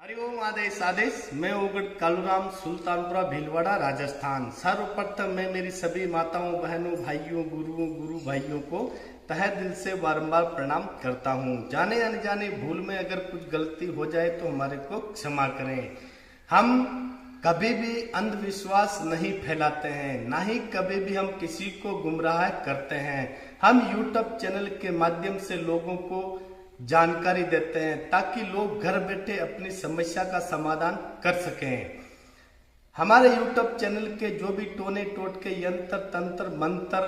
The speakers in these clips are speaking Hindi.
हरिओम आदेश आदेश। मैं उगड़ कालूराम, सुल्तानपुरा भीलवाड़ा, राजस्थान। सर्वप्रथम मैं मेरी सभी माताओं, बहनों, भाइयों, गुरुओं, गुरु भाइयों को तहे दिल से बारंबार प्रणाम करता हूँ। जाने अनजाने भूल में अगर कुछ गलती हो जाए तो हमारे को क्षमा करें। हम कभी भी अंधविश्वास नहीं फैलाते हैं, ना ही कभी भी हम किसी को गुमराह करते हैं। हम यूट्यूब चैनल के माध्यम से लोगों को जानकारी देते हैं ताकि लोग घर बैठे अपनी समस्या का समाधान कर सकें। हमारे यूट्यूब चैनल के जो भी टोने टोटके, यंत्र तंत्र मंत्र,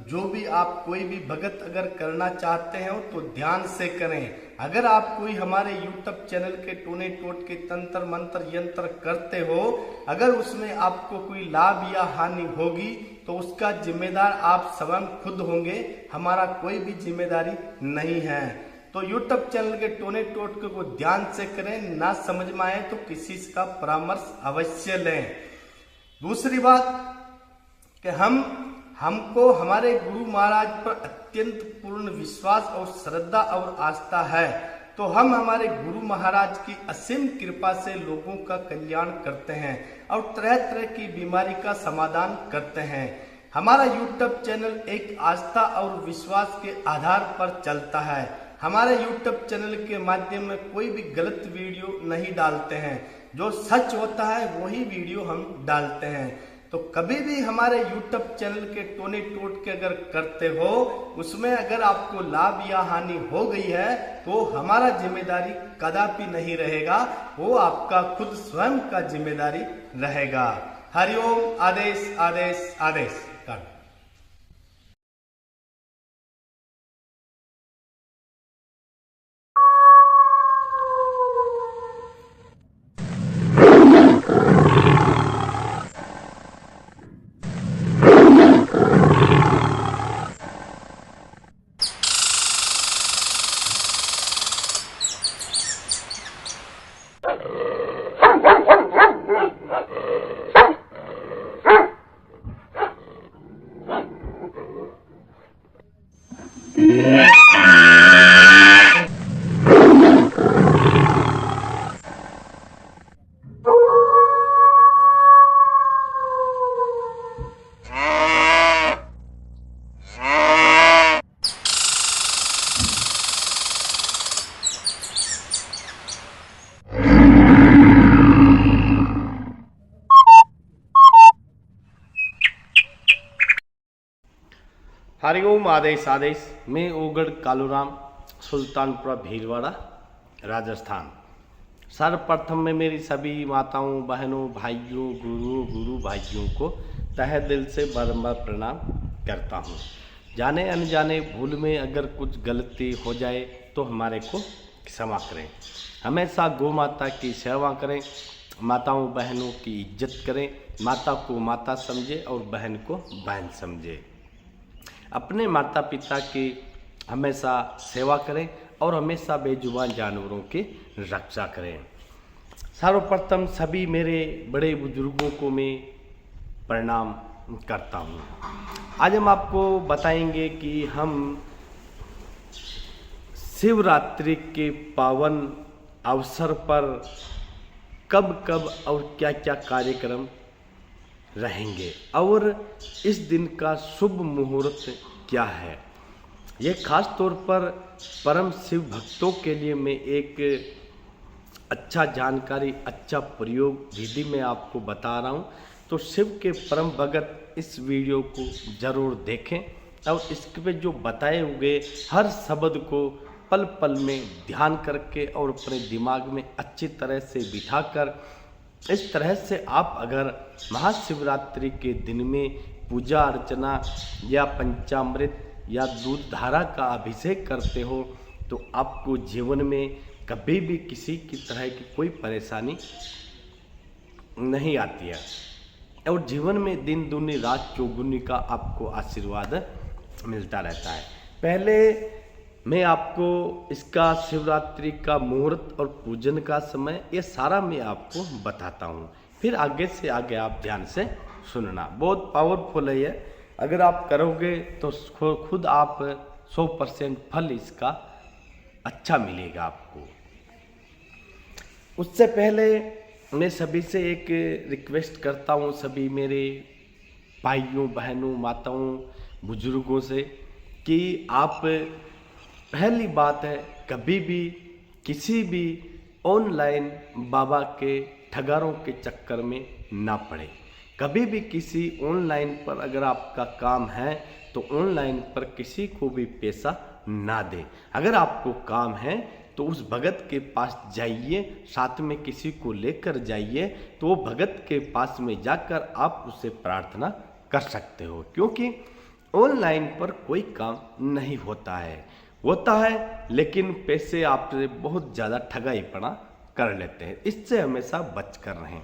जो भी आप कोई भी भगत अगर करना चाहते हैं तो ध्यान से करें। अगर आप कोई हमारे यूट्यूब चैनल के टोने टोटके, तंत्र मंत्र, यंत्र करते हो, अगर उसमें आपको कोई लाभ या हानि होगी तो उसका जिम्मेदार आप स्वयं खुद होंगे, हमारा कोई भी जिम्मेदारी नहीं है। तो यूट्यूब चैनल के टोने टोटके को ध्यान से करें, ना समझ में आए तो किसी का परामर्श अवश्य लें। दूसरी बात कि हमको हमारे गुरु महाराज पर अत्यंत पूर्ण विश्वास और श्रद्धा और आस्था है, तो हम हमारे गुरु महाराज की असीम कृपा से लोगों का कल्याण करते हैं और तरह तरह की बीमारी का समाधान करते हैं। हमारा यूट्यूब चैनल एक आस्था और विश्वास के आधार पर चलता है। हमारे YouTube चैनल के माध्यम में कोई भी गलत वीडियो नहीं डालते हैं, जो सच होता है वही वीडियो हम डालते हैं। तो कभी भी हमारे YouTube चैनल के टोने टोटके अगर करते हो, उसमें अगर आपको लाभ या हानि हो गई है तो हमारा जिम्मेदारी कदापि नहीं रहेगा, वो आपका खुद स्वयं का जिम्मेदारी रहेगा। हरिओम आदेश आदेश आदेश। हरिओम आदेश आदेश। मैं उगड़ कालूराम, सुल्तानपुरा भीलवाड़ा, राजस्थान। सर्वप्रथम मैं मेरी सभी माताओं, बहनों, भाइयों, गुरु भाइयों को तहे दिल से बारंबार प्रणाम करता हूँ। जाने अनजाने भूल में अगर कुछ गलती हो जाए तो हमारे को क्षमा करें। हमेशा गौ माता की सेवा करें, माताओं बहनों की इज्जत करें, माता को माता समझे और बहन को बहन समझे। अपने माता पिता की हमेशा सेवा करें और हमेशा बेजुबान जानवरों की रक्षा करें। सर्वप्रथम सभी मेरे बड़े बुजुर्गों को मैं प्रणाम करता हूँ। आज हम आपको बताएंगे कि हम शिवरात्रि के पावन अवसर पर कब कब और क्या क्या कार्यक्रम रहेंगे और इस दिन का शुभ मुहूर्त क्या है। ये खास तौर पर परम शिव भक्तों के लिए मैं एक अच्छा जानकारी, अच्छा प्रयोग विधि में आपको बता रहा हूँ। तो शिव के परम भगत इस वीडियो को जरूर देखें और इसके पे जो बताए हुए हर शब्द को पल पल में ध्यान करके और अपने दिमाग में अच्छी तरह से बिठाकर, इस तरह से आप अगर महाशिवरात्रि के दिन में पूजा अर्चना या पंचामृत या दूध धारा का अभिषेक करते हो तो आपको जीवन में कभी भी किसी की तरह की कोई परेशानी नहीं आती है और जीवन में दिन दूनी रात चौगुनी का आपको आशीर्वाद मिलता रहता है। पहले मैं आपको इसका शिवरात्रि का मुहूर्त और पूजन का समय ये सारा मैं आपको बताता हूँ, फिर आगे से आगे आप ध्यान से सुनना। बहुत पावरफुल है ये, अगर आप करोगे तो खुद आप 100% फल इसका अच्छा मिलेगा आपको। उससे पहले मैं सभी से एक रिक्वेस्ट करता हूँ, सभी मेरे भाइयों बहनों माताओं बुजुर्गों से, कि आप पहली बात है कभी भी किसी भी ऑनलाइन बाबा के ठगारों के चक्कर में ना पड़े। कभी भी किसी ऑनलाइन पर अगर आपका काम है तो ऑनलाइन पर किसी को भी पैसा ना दे। अगर आपको काम है तो उस भगत के पास जाइए, साथ में किसी को लेकर जाइए, तो वो भगत के पास में जाकर आप उससे प्रार्थना कर सकते हो, क्योंकि ऑनलाइन पर कोई काम नहीं होता है लेकिन पैसे आपसे बहुत ज़्यादा ठगाईपना कर लेते हैं। इससे हमेशा बच कर रहें।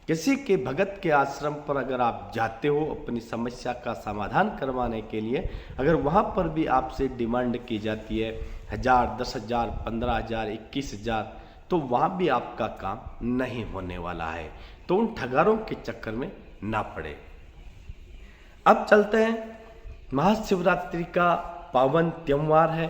किसी के भगत के आश्रम पर अगर आप जाते हो अपनी समस्या का समाधान करवाने के लिए, अगर वहाँ पर भी आपसे डिमांड की जाती है 1000, 10,000, 15,000, 21,000, तो वहाँ भी आपका काम नहीं होने वाला है। तो उन ठगारों के चक्कर में ना पड़े। अब चलते हैं, महाशिवरात्रि का पावन त्यौहार है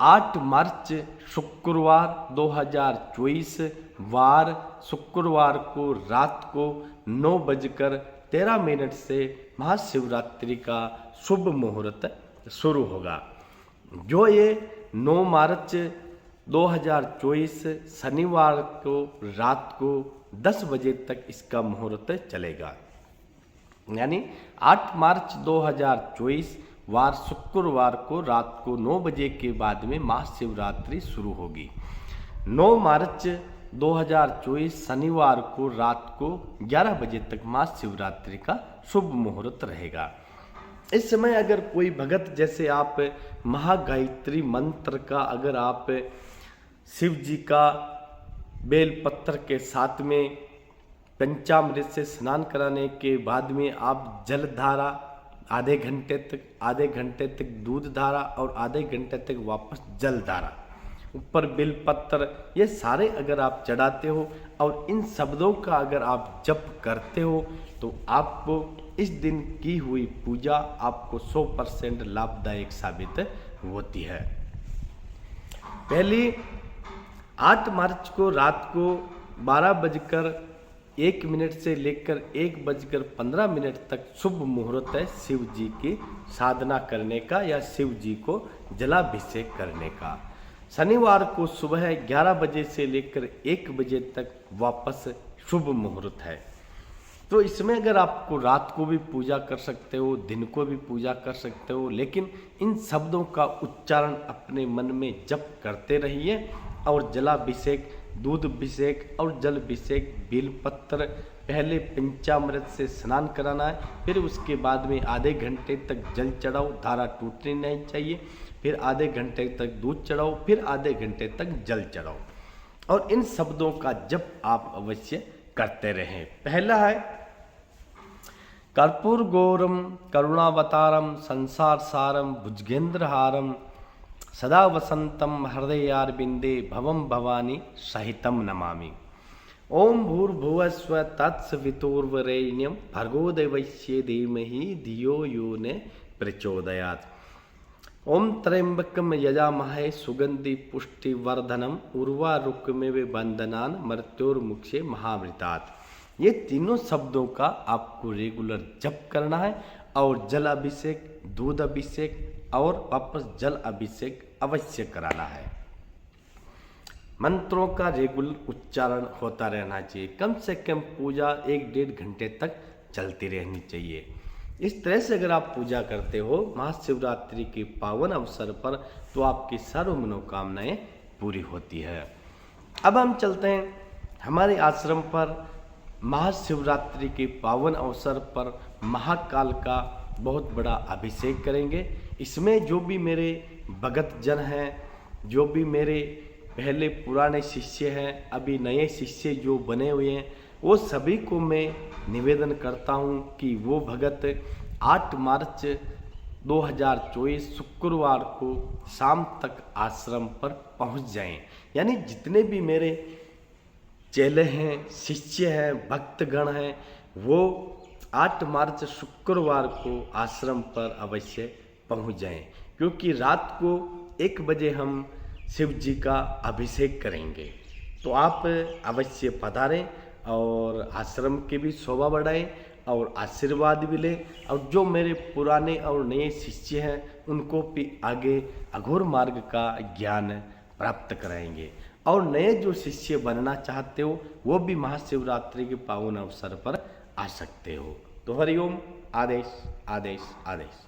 8 मार्च शुक्रवार 2024, वार शुक्रवार को रात को 9:13 से महाशिवरात्रि का शुभ मुहूर्त शुरू होगा। जो ये 9 मार्च 2024 शनिवार को रात को 10 बजे तक इसका मुहूर्त चलेगा। यानी 8 मार्च 2024 वार शुक्रवार को रात को 9 बजे के बाद में महाशिवरात्रि शुरू होगी। 9 मार्च 2024 शनिवार को रात को 11 बजे तक महाशिवरात्रि का शुभ मुहूर्त रहेगा। इस समय अगर कोई भगत, जैसे आप महागायत्री मंत्र का अगर आप शिव जी का बेलपत्र के साथ में पंचामृत से स्नान कराने के बाद में आप जलधारा आधे घंटे तक दूध धारा और आधे घंटे तक वापस जल धारा, ऊपर बेलपत्र, ये सारे अगर आप चढ़ाते हो और इन शब्दों का अगर आप जप करते हो तो आपको इस दिन की हुई पूजा आपको 100% लाभदायक साबित होती है। पहली 8 मार्च को रात को 12:01 से लेकर 1:15 तक शुभ मुहूर्त है शिव जी की साधना करने का या शिव जी को जलाभिषेक करने का। शनिवार को सुबह 11 बजे से लेकर 1 बजे तक वापस शुभ मुहूर्त है। तो इसमें अगर आपको रात को भी पूजा कर सकते हो, दिन को भी पूजा कर सकते हो, लेकिन इन शब्दों का उच्चारण अपने मन में जप करते रहिए और जलाभिषेक, दूध अभिषेक और जल अभिषेक, बेलपत्र, पहले पंचामृत से स्नान कराना है, फिर उसके बाद में आधे घंटे तक जल चढ़ाओ, धारा टूटनी नहीं चाहिए, फिर आधे घंटे तक दूध चढ़ाओ, फिर आधे घंटे तक जल चढ़ाओ और इन शब्दों का जप आप अवश्य करते रहें। पहला है कर्पूर गौरम करुणावतारम संसार सारम भुजगेंद्रहारम सदा वसंतम हृदयारविंदे भवम भवानी सहितम नमामि। ओम भूर्भुवस्व तत्सवितुर्वरेण्यं भर्गो देवस्य धीमहि धियो यो न प्रचोदयात्। ओम त्र्यंबकम यजामहे सुगंधि पुष्टिवर्धनम उर्वारुकमेव बंधनान मृत्योर्मुक्षे महामृतात्। ये तीनों शब्दों का आपको रेगुलर जप करना है और जल अभिषेक, दूध अभिषेक और वापस जल अभिषेक अवश्य कराना है। मंत्रों का रेगुलर उच्चारण होता रहना चाहिए। कम से कम पूजा 1-1.5 घंटे तक चलती रहनी चाहिए। इस तरह से अगर आप पूजा करते हो महाशिवरात्रि के पावन अवसर पर तो आपकी सर्व मनोकामनाएं पूरी होती है। अब हम चलते हैं हमारे आश्रम पर महाशिवरात्रि के पावन अवसर पर महाकाल का बहुत बड़ा अभिषेक करेंगे। इसमें जो भी मेरे भगत जन हैं, जो भी मेरे पहले पुराने शिष्य हैं, अभी नए शिष्य जो बने हुए हैं, वो सभी को मैं निवेदन करता हूँ कि वो भगत 8 मार्च 2024 शुक्रवार को शाम तक आश्रम पर पहुँच जाएं। यानी जितने भी मेरे चेले हैं, शिष्य हैं, भक्तगण हैं, वो 8 मार्च शुक्रवार को आश्रम पर अवश्य पहुँच जाएं, क्योंकि रात को 1 बजे हम शिव जी का अभिषेक करेंगे। तो आप अवश्य पधारें और आश्रम की भी शोभा बढ़ाएं और आशीर्वाद भी लें। और जो मेरे पुराने और नए शिष्य हैं उनको भी आगे अघोर मार्ग का ज्ञान प्राप्त कराएंगे। और नए जो शिष्य बनना चाहते हो वो भी महाशिवरात्रि के पावन अवसर पर आ सकते हो। तो हरिओम। आदेश आदेश आदेश।